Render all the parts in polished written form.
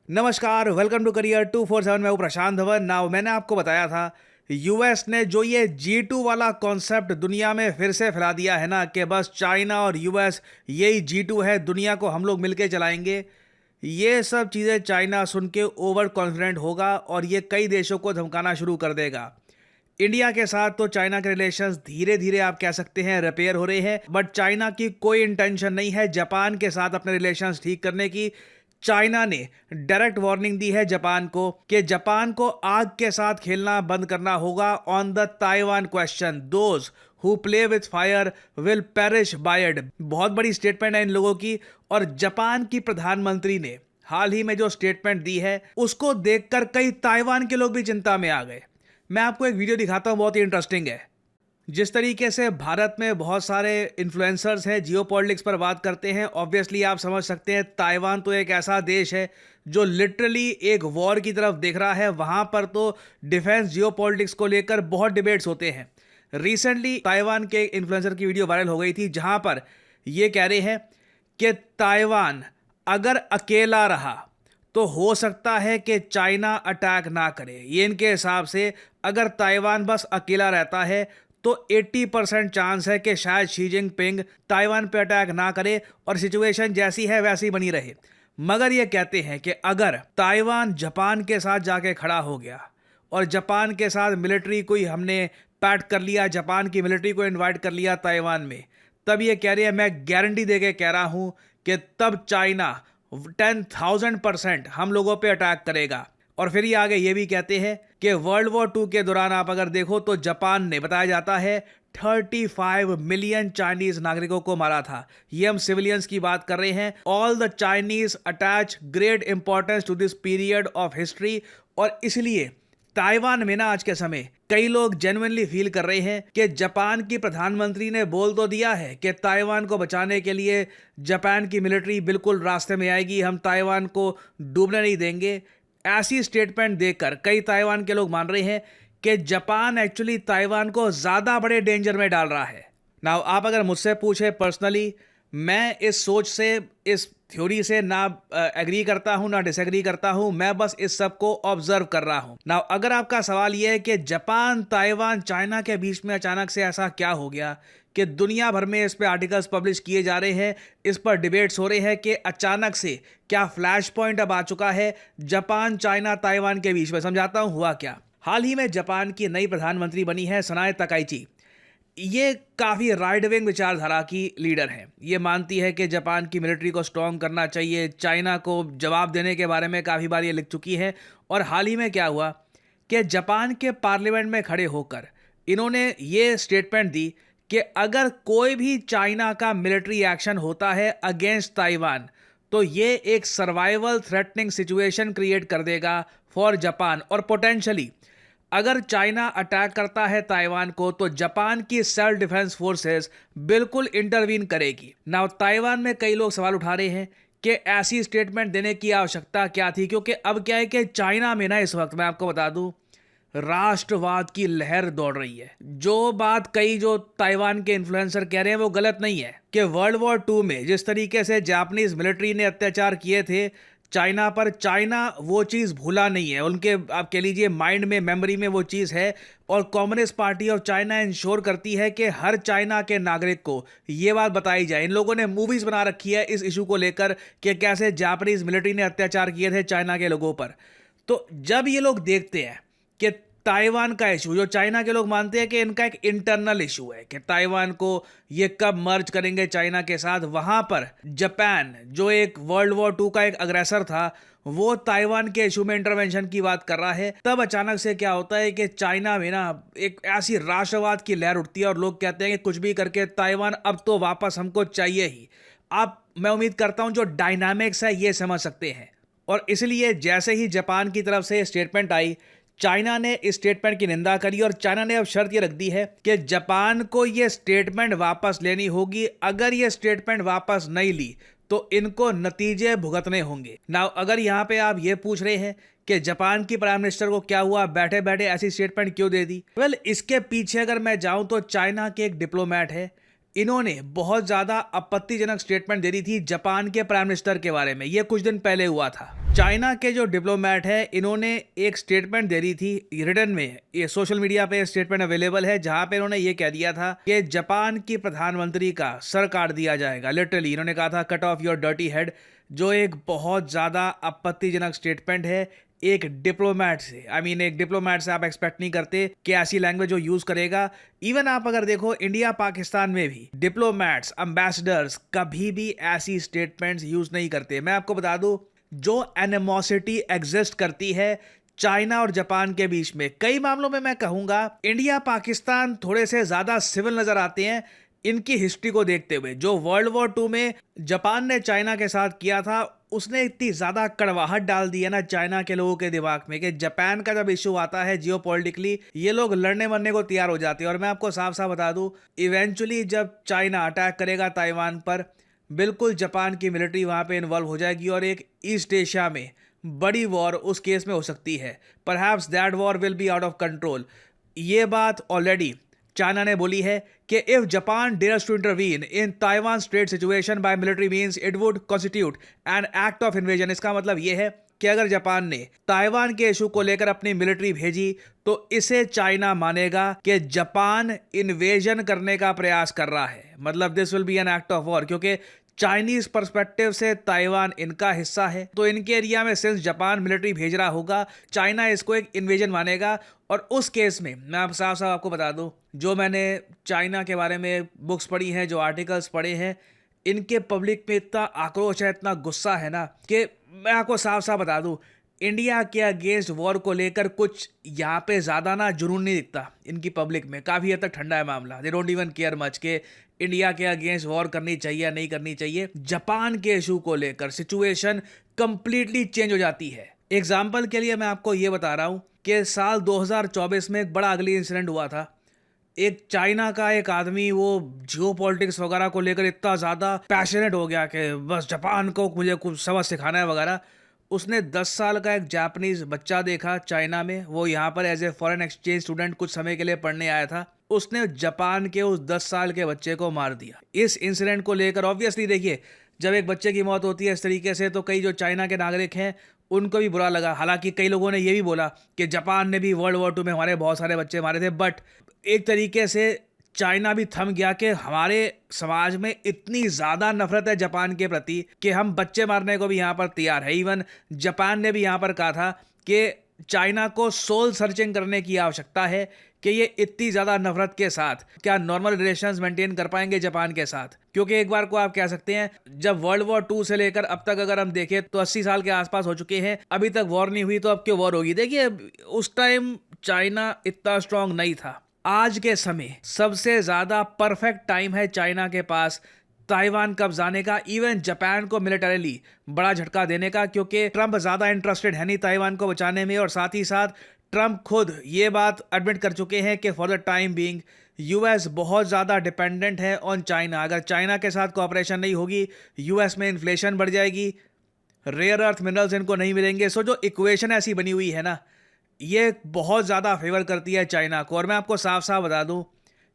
नमस्कार, welcome to career 247। मैं हूं प्रशांत धवन। नाउ मैंने आपको बताया था यूएस ने जो ये G2 वाला कॉन्सेप्ट दुनिया में फिर से फैला दिया है ना कि बस चाइना और यूएस यही G2 है, दुनिया को हम लोग मिलके चलाएंगे। ये सब चीज़ें चाइना सुन के ओवर कॉन्फिडेंट होगा और ये कई देशों को धमकाना शुरू कर देगा। इंडिया के साथ तो चाइना के रिलेशंस धीरे धीरे आप कह सकते हैं रिपेयर हो रहे हैं, बट चाइना की कोई इंटेंशन नहीं है जापान के साथ अपने रिलेशंस ठीक करने की। चाइना ने डायरेक्ट वार्निंग दी है जापान को कि जापान को आग के साथ खेलना बंद करना होगा on the Taiwan question. Those who play with fire will perish by it. बहुत बड़ी स्टेटमेंट है इन लोगों की। और जापान की प्रधानमंत्री ने हाल ही में जो स्टेटमेंट दी है उसको देखकर कई ताइवान के लोग भी चिंता में आ गए। मैं आपको एक वीडियो दिखाता हूं, बहुत ही इंटरेस्टिंग है। जिस तरीके से भारत में बहुत सारे इन्फ्लुएंसर्स हैं जियोपॉलिटिक्स पर बात करते हैं, ऑब्वियसली आप समझ सकते हैं ताइवान तो एक ऐसा देश है जो लिटरली एक वॉर की तरफ देख रहा है। वहां पर तो डिफेंस जियोपॉलिटिक्स को लेकर बहुत डिबेट्स होते हैं। रिसेंटली ताइवान के इन्फ्लुएंसर की वीडियो वायरल हो गई थी जहां पर ये कह रहे हैं कि ताइवान अगर अकेला रहा तो हो सकता है कि चाइना अटैक ना करे। ये इनके हिसाब से अगर ताइवान बस अकेला रहता है तो 80% चांस है कि शायद शी जिनपिंग ताइवान पे अटैक ना करे और सिचुएशन जैसी है वैसी बनी रहे। मगर ये कहते हैं कि अगर ताइवान जापान के साथ जाके खड़ा हो गया और जापान के साथ मिलिट्री कोई हमने पैट कर लिया, जापान की मिलिट्री को इनवाइट कर लिया ताइवान में, तब ये कह रही है, मैं गारंटी दे के कह रहा हूं कि तब चाइना 10,000% हम लोगों पे अटैक करेगा। और फिर ये आगे ये भी कहते हैं कि वर्ल्ड वॉर 2 के दौरान आप अगर देखो तो जापान ने बताया जाता है 35 मिलियन चाइनीज नागरिकों को मारा था। ये हम सिविलियंस की बात कर रहे हैं। All the Chinese attach great importance to this period of history. और इसलिए ताइवान में ना आज के समय कई लोग जेन्युइनली फील कर रहे हैं कि जापान की प्रधानमंत्री ने बोल तो दिया है कि ताइवान को बचाने के लिए जापान की मिलिट्री बिल्कुल रास्ते में आएगी, हम ताइवान को डूबने नहीं देंगे। ऐसी स्टेटमेंट देकर कई ताइवान के लोग मान रहे हैं कि जापान एक्चुअली ताइवान को ज्यादा बड़े डेंजर में डाल रहा है। नाउ आप अगर मुझसे पूछे पर्सनली, मैं इस सोच से, इस थ्योरी से ना एग्री करता हूं ना डिसएग्री करता हूं। मैं बस इस सब को ऑब्जर्व कर रहा हूं। नाउ अगर आपका सवाल यह है कि जापान ताइवान चाइना के बीच में अचानक से ऐसा क्या हो गया कि दुनिया भर में इस पे आर्टिकल्स पब्लिश किए जा रहे हैं, इस पर डिबेट्स हो रहे हैं कि अचानक से क्या फ्लैश पॉइंट अब आ चुका है जापान चाइना ताइवान के बीच में, समझाता हूं हुआ क्या। हाल ही में जापान की नई प्रधानमंत्री बनी है सनाए तकाइची। ये काफ़ी राइट विंग विचारधारा की लीडर है। ये मानती है कि जापान की मिलिट्री को स्ट्रॉन्ग करना चाहिए, चाइना को जवाब देने के बारे में काफ़ी बार ये लिख चुकी है। और हाल ही में क्या हुआ कि जापान के पार्लियामेंट में खड़े होकर इन्होंने ये स्टेटमेंट दी कि अगर कोई भी चाइना का मिलिट्री एक्शन होता है अगेंस्ट ताइवान तो ये एक सर्वाइवल थ्रेटनिंग सिचुएशन क्रिएट कर देगा फॉर जापान। और पोटेंशियली अगर चाइना अटैक करता है ताइवान को तो जापान की सेल्फ डिफेंस फोर्सेस बिल्कुल इंटरवीन करेगी। नाउ ताइवान में कई लोग सवाल उठा रहे हैं कि ऐसी स्टेटमेंट देने की आवश्यकता क्या थी, क्योंकि अब क्या है कि चाइना में ना इस वक्त मैं आपको बता दूं राष्ट्रवाद की लहर दौड़ रही है। जो बात कई जो ताइवान के इन्फ्लुएंसर कह रहे हैं वो गलत नहीं है कि वर्ल्ड वॉर 2 में जिस तरीके से जापानीज मिलिट्री ने अत्याचार किए थे चाइना पर, चाइना वो चीज़ भूला नहीं है। उनके आप कह लीजिए माइंड में, मेमोरी में वो चीज़ है। और कम्युनिस्ट पार्टी और चाइना इंश्योर करती है कि हर चाइना के नागरिक को ये बात बताई जाए। इन लोगों ने मूवीज़ बना रखी है इस इशू को लेकर कि कैसे जापानीज मिलिट्री ने अत्याचार किए थे चाइना के लोगों पर। तो जब ये लोग देखते हैं कि ताइवान का इशू, जो चाइना के लोग मानते हैं कि इनका एक इंटरनल इशू है कि ताइवान को ये कब मर्ज करेंगे चाइना के साथ, वहां पर जापान जो एक वर्ल्ड वॉर 2 का एक अग्रेसर था वो ताइवान के इशू में इंटरवेंशन की बात कर रहा है। तब अचानक से क्या होता है कि चाइना में ना एक ऐसी राष्ट्रवाद की लहर उठती है और लोग कहते हैं कि कुछ भी करके ताइवान अब तो वापस हमको चाहिए ही। आप, मैं उम्मीद करता हूं जो डायनामिक्स है ये समझ सकते हैं। और इसलिए जैसे ही जापान की तरफ से स्टेटमेंट आई, चाइना ने इस स्टेटमेंट की निंदा करी और चाइना ने अब शर्त ये रख दी है कि जापान को ये स्टेटमेंट वापस लेनी होगी। अगर ये स्टेटमेंट वापस नहीं ली तो इनको नतीजे भुगतने होंगे। नाउ अगर यहाँ पे आप ये पूछ रहे हैं कि जापान की प्राइम मिनिस्टर को क्या हुआ, बैठे बैठे ऐसी स्टेटमेंट क्यों दे दी, वेल इसके पीछे अगर मैं जाऊं तो चाइना के एक डिप्लोमेट है, इन्होंने बहुत ज्यादा आपत्तिजनक स्टेटमेंट दे दी थी जापान के प्राइम मिनिस्टर के बारे में। यह कुछ दिन पहले हुआ था। चाइना के जो डिप्लोमेट है इन्होंने एक स्टेटमेंट दे दी थी रिटन में, ये सोशल मीडिया पे स्टेटमेंट अवेलेबल है, जहां पे इन्होंने ये कह दिया था कि जापान की प्रधानमंत्री का सर काट दिया जाएगा। लिटरली इन्होंने कहा था cut off your dirty head, जो एक बहुत ज्यादा आपत्तिजनक स्टेटमेंट है एक डिप्लोमेट से। एक डिप्लोमेट से आप एक्सपेक्ट नहीं करते कि ऐसी लैंग्वेज जो यूज करेगा। इवन आप अगर देखो इंडिया पाकिस्तान में भी डिप्लोमेट्स एम्बेसडर्स कभी भी ऐसी स्टेटमेंट्स यूज नहीं करते। मैं आपको बता दूं, जो एनिमोसिटी एग्जिस्ट करती है चाइना और जापान के बीच में, कई मामलों में मैं कहूंगा इंडिया पाकिस्तान थोड़े से ज्यादा सिविल नजर आते हैं इनकी हिस्ट्री को देखते हुए। जो वर्ल्ड वॉर 2 में जापान ने चाइना के साथ किया था, उसने इतनी ज्यादा कड़वाहट डाल दी है ना चाइना के लोगों के दिमाग में कि जापान का जब इश्यू आता है जियोपॉलिटिकली, ये लोग लड़ने मरने को तैयार हो जाते हैं। और मैं आपको साफ साफ बता दूं, इवेंचुअली जब चाइना अटैक करेगा ताइवान पर, बिल्कुल जापान की मिलिट्री वहां पे इन्वॉल्व हो जाएगी और एक ईस्ट एशिया में बड़ी वॉर उस केस में हो सकती है। Perhaps that war will be out of control. ये बात ऑलरेडी चाइना ने बोली है कि if Japan dares to intervene in Taiwan strait situation by military means it would constitute an act of invasion. इसका मतलब यह है कि अगर जापान ने ताइवान के इशू को लेकर अपनी मिलिट्री भेजी तो इसे चाइना मानेगा कि जापान इन्वेजन करने का प्रयास कर रहा है। मतलब this will be N act of war, क्योंकि चाइनीज पर्सपेक्टिव से ताइवान इनका हिस्सा है, तो इनके एरिया में सिंस जापान मिलिट्री भेज रहा होगा, चाइना इसको एक इन्वेजन मानेगा। और उस केस में मैं आप साफ साफ आपको बता दूं, जो मैंने चाइना के बारे में बुक्स पढ़ी हैं, जो आर्टिकल्स पढ़े हैं, इनके पब्लिक में इतना आक्रोश है, इतना गुस्सा है ना, कि मैं आपको साफ साफ बता दूं, इंडिया के अगेंस्ट वॉर को लेकर कुछ यहाँ पे ज़्यादा ना जुनून नहीं दिखता इनकी पब्लिक में। काफ़ी हद तक ठंडा है मामला। They don't even care much के इंडिया के अगेंस्ट वॉर करनी चाहिए या नहीं करनी चाहिए। जापान के इशू को लेकर सिचुएशन कंप्लीटली चेंज हो जाती है। एग्जाम्पल के लिए मैं आपको ये बता रहा हूँ कि साल 2024 में एक बड़ा अगली इंसिडेंट हुआ था। एक चाइना का एक आदमी वो जियो पॉलिटिक्स वगैरह को लेकर इतना ज़्यादा पैशनेट हो गया कि बस जापान को मुझे कुछ सबक सिखाना है वगैरह। उसने 10 साल का एक जापानीज बच्चा देखा चाइना में, वो यहाँ पर as a foreign exchange student कुछ समय के लिए पढ़ने आया था। उसने जापान के उस 10 साल के बच्चे को मार दिया। इस इंसिडेंट को लेकर ऑब्वियसली देखिए, जब एक बच्चे की मौत होती है इस तरीके से, तो कई जो चाइना के नागरिक हैं उनको भी बुरा लगा। हालांकि कई लोगों ने ये भी बोला कि जापान ने भी वर्ल्ड वॉर 2 में हमारे बहुत सारे बच्चे मारे थे, बट एक तरीके से चाइना भी थम गया कि हमारे समाज में इतनी ज़्यादा नफरत है जापान के प्रति कि हम बच्चे मारने को भी यहाँ पर तैयार है। इवन जापान ने भी यहाँ पर कहा था कि चाइना को सोल सर्चिंग करने की आवश्यकता है कि ये इतनी ज़्यादा नफरत के साथ क्या नॉर्मल रिलेशंस मेंटेन कर पाएंगे जापान के साथ। क्योंकि एक बार को आप कह सकते हैं, जब वर्ल्ड वॉर 2 से लेकर अब तक अगर हम देखें तो 80 साल के आसपास हो चुके हैं, अभी तक वॉर नहीं हुई, तो अब क्यों वॉर होगी। देखिए, उस टाइम चाइना इतना स्ट्रांग नहीं था। आज के समय सबसे ज्यादा परफेक्ट टाइम है चाइना के पास ताइवान कब्जाने का, इवन जापान को मिलिटरीली बड़ा झटका देने का, क्योंकि ट्रंप ज्यादा इंटरेस्टेड है नहीं ताइवान को बचाने में। और साथ ही साथ ट्रंप खुद ये बात एडमिट कर चुके हैं कि for the time being US बहुत ज़्यादा डिपेंडेंट है ऑन चाइना। अगर चाइना के साथ कोऑपरेशन नहीं होगी, यूएस में इन्फ्लेशन बढ़ जाएगी, रेयर अर्थ मिनरल्स इनको नहीं मिलेंगे। सो जो इक्वेशन ऐसी बनी हुई है ना, ये बहुत ज़्यादा फेवर करती है चाइना को। और मैं आपको साफ साफ बता दूं,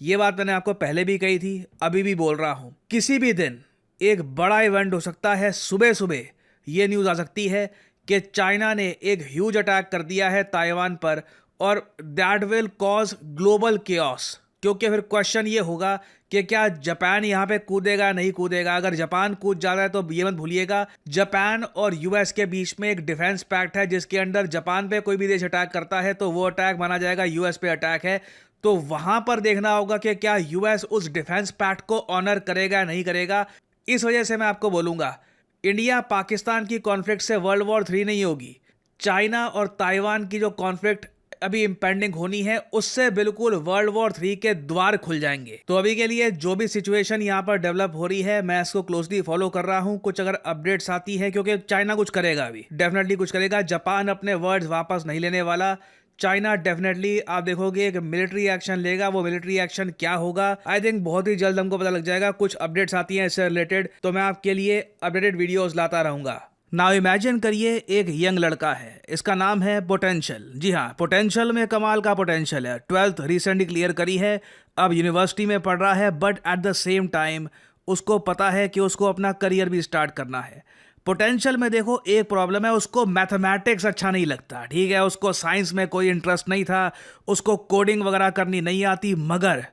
ये बात मैंने आपको पहले भी कही थी, अभी भी बोल रहा हूं, किसी भी दिन एक बड़ा इवेंट हो सकता है। सुबह सुबह ये न्यूज़ आ सकती है कि चाइना ने एक ह्यूज अटैक कर दिया है ताइवान पर, और that will cause global chaos. क्योंकि फिर क्वेश्चन ये होगा कि क्या जापान यहाँ पे कूदेगा नहीं कूदेगा। अगर जापान कूद जाता है तो ये मत भूलिएगा, जापान और यूएस के बीच में एक डिफेंस पैक्ट है, जिसके अंडर जापान पे कोई भी देश अटैक करता है तो वो अटैक माना जाएगा यूएस पे अटैक है। तो वहां पर देखना होगा कि क्या यूएस उस डिफेंस पैक्ट को ऑनर करेगा नहीं करेगा। इस वजह से मैं आपको बोलूंगा, इंडिया पाकिस्तान की कॉन्फ्लिक्ट से वर्ल्ड वॉर 3 नहीं होगी। चाइना और ताइवान की जो कॉन्फ्लिक्ट अभी इम्पेंडिंग होनी है, उससे बिल्कुल वर्ल्ड वॉर 3 के द्वार खुल जाएंगे। तो अभी के लिए जो भी सिचुएशन यहाँ पर डेवलप हो रही है, मैं इसको क्लोजली फॉलो कर रहा हूँ। कुछ अगर अपडेट्स आती है, क्योंकि चाइना कुछ करेगा, अभी डेफिनेटली कुछ करेगा। जापान अपने वर्ड्स वापस नहीं लेने वाला। चाइना डेफिनेटली आप देखोगे एक मिलिट्री एक्शन लेगा। वो मिलिट्री एक्शन क्या होगा, आई थिंक बहुत ही जल्द हमको पता लग जाएगा। कुछ अपडेट्स आती हैं इससे रिलेटेड, तो मैं आपके लिए अपडेटेड वीडियोस लाता रहूंगा। नाउ इमेजिन करिए, एक यंग लड़का है, इसका नाम है पोटेंशियल। जी हाँ, पोटेंशियल में कमाल का पोटेंशियल है। 12th रिसेंटली क्लियर करी है, अब यूनिवर्सिटी में पढ़ रहा है, but at the same time उसको पता है कि उसको अपना करियर भी स्टार्ट करना है। पोटेंशियल में देखो एक प्रॉब्लम है, उसको मैथमेटिक्स अच्छा नहीं लगता, ठीक है, उसको साइंस में कोई इंटरेस्ट नहीं था, उसको कोडिंग वगैरह करनी नहीं आती, मगर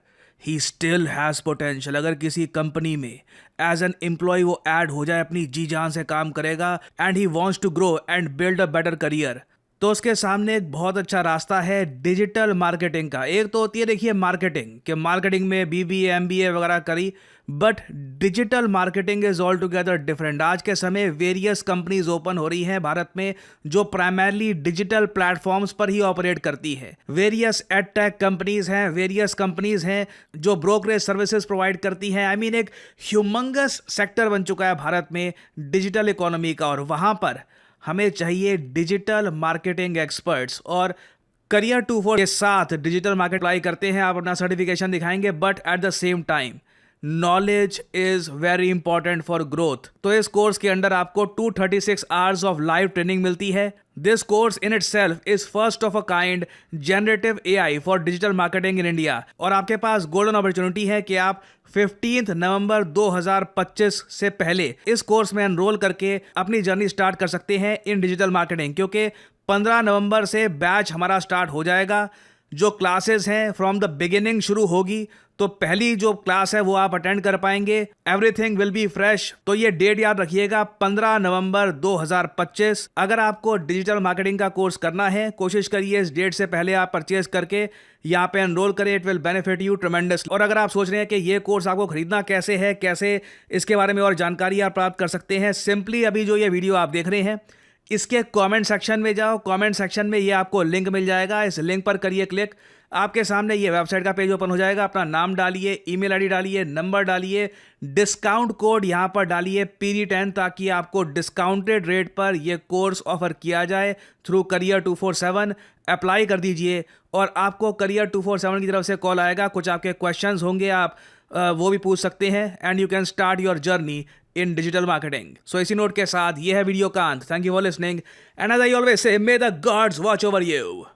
ही स्टिल हैज़ पोटेंशियल। अगर किसी कंपनी में एज एन एम्प्लॉय वो ऐड हो जाए, अपनी जी जान से काम करेगा and he wants to grow and build a better career, तो उसके सामने एक बहुत अच्छा रास्ता है डिजिटल मार्केटिंग का। एक तो होती है देखिए मार्केटिंग, कि मार्केटिंग में बीबीए एमबीए वगैरह करी, but digital marketing is all together different. आज के समय वेरियस कंपनीज ओपन हो रही हैं भारत में जो प्राइमरली डिजिटल प्लेटफॉर्म्स पर ही ऑपरेट करती है। वेरियस एडटेक कंपनीज हैं, वेरियस कंपनीज हैं जो ब्रोकरेज सर्विसेज प्रोवाइड करती हैं। आई मीन एक ह्यूमंगस सेक्टर बन चुका है भारत में डिजिटल इकोनॉमी का, और वहां पर हमें चाहिए डिजिटल मार्केटिंग एक्सपर्ट्स। और करियर 24 के साथ डिजिटल मार्केट अप्लाई करते हैं, आप अपना सर्टिफिकेशन दिखाएंगे, but at the same time knowledge is very important for growth. तो इस कोर्स के अंदर आपको 236 आवर्स ऑफ लाइव ट्रेनिंग मिलती है। This course in itself is first of a kind generative AI for digital marketing in India. और आपके पास golden opportunity है कि आप 15 नवंबर 2025 से पहले इस कोर्स में एनरोल करके अपनी जर्नी स्टार्ट कर सकते हैं इन डिजिटल मार्केटिंग, क्योंकि 15 नवंबर से बैच हमारा स्टार्ट हो जाएगा। जो क्लासेस हैं फ्रॉम द बिगिनिंग शुरू होगी, तो पहली जो क्लास है वो आप अटेंड कर पाएंगे। Everything will be fresh. तो ये डेट याद रखिएगा, 15 नवंबर 2025। अगर आपको डिजिटल मार्केटिंग का कोर्स करना है, कोशिश करिए इस डेट से पहले आप परचेज करके यहाँ पे एनरोल करें। It will benefit you ट्रेमेंडस। और अगर आप सोच रहे हैं कि ये कोर्स आपको खरीदना कैसे है, कैसे इसके बारे में और जानकारी आप प्राप्त कर सकते हैं, सिंपली अभी जो ये वीडियो आप देख रहे हैं इसके कमेंट सेक्शन में जाओ। कमेंट सेक्शन में ये आपको लिंक मिल जाएगा, इस लिंक पर करिए क्लिक, आपके सामने ये वेबसाइट का पेज ओपन हो जाएगा। अपना नाम डालिए, ईमेल आईडी डालिए, नंबर डालिए, डिस्काउंट कोड यहाँ पर डालिए PD10, ताकि आपको डिस्काउंटेड रेट पर ये कोर्स ऑफर किया जाए थ्रू करियर 247। अप्लाई कर दीजिए और आपको करियर 247 की तरफ से कॉल आएगा। कुछ आपके क्वेश्चंस होंगे, आप वो भी पूछ सकते हैं, and you can start your journey in digital marketing. So इसी नोट के साथ ये है वीडियो का अंत। Thank you for listening and as I always say, may the gods watch over you.